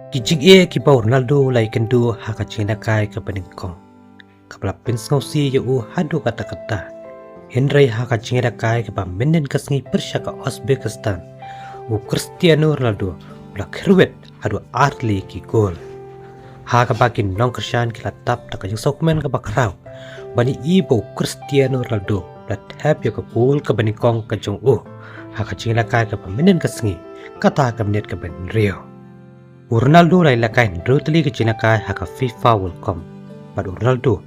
Kijig e ki pa Ronaldo lai kendu haka China kai ka peningkong. Kapla pensngausi u hadu kata-kata. Henry haka China kai ka menen kasngi persya ka Uzbekistan. U Cristiano Ronaldo ula kerwet hadu atli ki gol. Haka bakin nong kersan ki latap taka yung sokmen ka bakraw. Bani ibo Cristiano Ronaldo la tap ya ka gol ka peningkong ka jong haka China kai ka menen kasngi kata ka menet ka ben Rio. Ronaldo lai lakai rutli ke China kai haka FIFA World Cup. Pada Ronaldo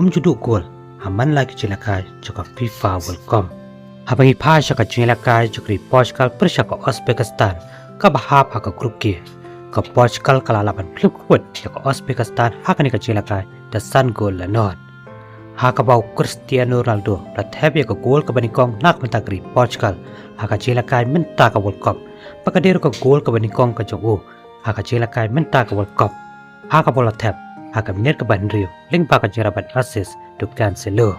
judu gol haman lagi China kai juga FIFA World Cup. Habangi pasha ka China kai juga Portugal persya ka Uzbekistan ka bahap haka grup ke. Ka Portugal kala laban klub kuat ka Uzbekistan haka ni ka China kai da san gol la not. Haka bau Cristiano Ronaldo la thabi ka gol ka banikong nak mentagri Portugal haka China kai menta ka World Cup. Pakadir ka gol ka banikong ka jong haka China kai menta ka World Cup. Haka bola tap, haka minit ka ban Rio, ling pa ka jiraban assist to cancelo.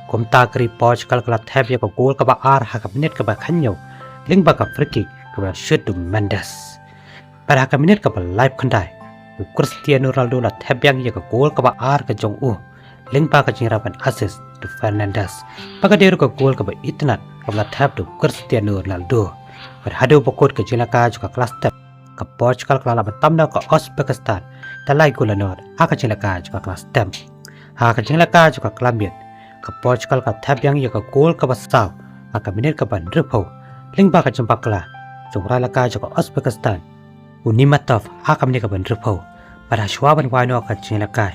Kum takri Portugal ka tap ya ka gol ka ba ar haka minit ka ba kanyo, ling pa ka free kick ka ba shoot to Mendes. Pada haka minit ka ba live kandai, Cristiano Ronaldo la tap yang ya ka gol ka ba ar ka jong ling pa ka jiraban assist to Fernandes. Pagkadero ka gol ka ba itnat ka ba tap to Cristiano Ronaldo. Pada hadu pokot ka China ka juga kelas tap ka Portugal kala batamna ka Uzbekistan talai gulanor haka China ka juga kelas tem haka China ka juga kelambit ka Portugal ka tap yang ya ka gol ka basaw haka minit ka ban rupo ling ba ka jumpa kala jungra la ka juga Uzbekistan unimatov haka minit ka ban rupo pada shwaban wano ka China ka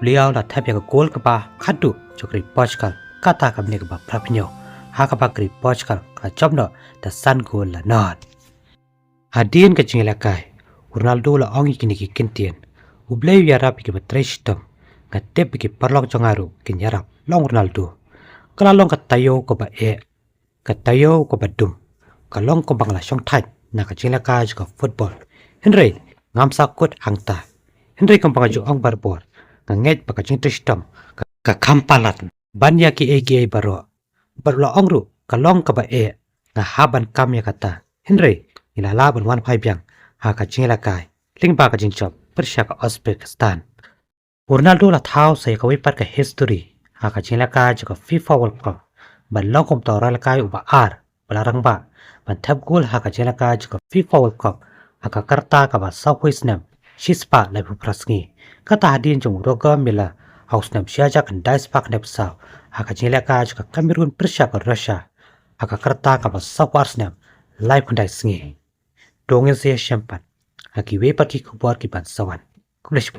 liao la tap ya ka gol ka ba khadu juga Portugal kata ka minit ka ba prapnyo haka ba kri Portugal ka jomno da san gol la not. Hadian ke China kai, Ronaldo la ongi kini ki kentien. Ublay yarap ki batrestom, ngatep ki parlok jongaru kin yarap long Ronaldo. Kalalong katayo ko ba katayo ko ba dum. Kalong ko bang la syong tai na ka China kai ka football. Henry ngam sakut hangta. Henry kom bang ong barbor. Nganget pa ka trestom ka kampalat. Banya ki egi baro. Barla ongru kalong ka ba nga haban kam ya kata. Henry ilalaban wan pai biang haka China kai ling ba ka jinchop persya ka Uzbekistan. Ronaldo la thau sai ka wipat ka history haka China kai juga FIFA World Cup ban long kom tora la kai uba ar balarang ba ban tap gol haka China kai juga FIFA World Cup haka karta ka ba southwest nam shispa la bu prasngi kata hadin jong roga mila house nam syaja kan dais pak nep saw haka China kai juga Cameroon persya ka Russia haka karta ka ba southwest nam live kandai sngi dongin saya syampan haki we pati kubuar ki ban sawan. Kulish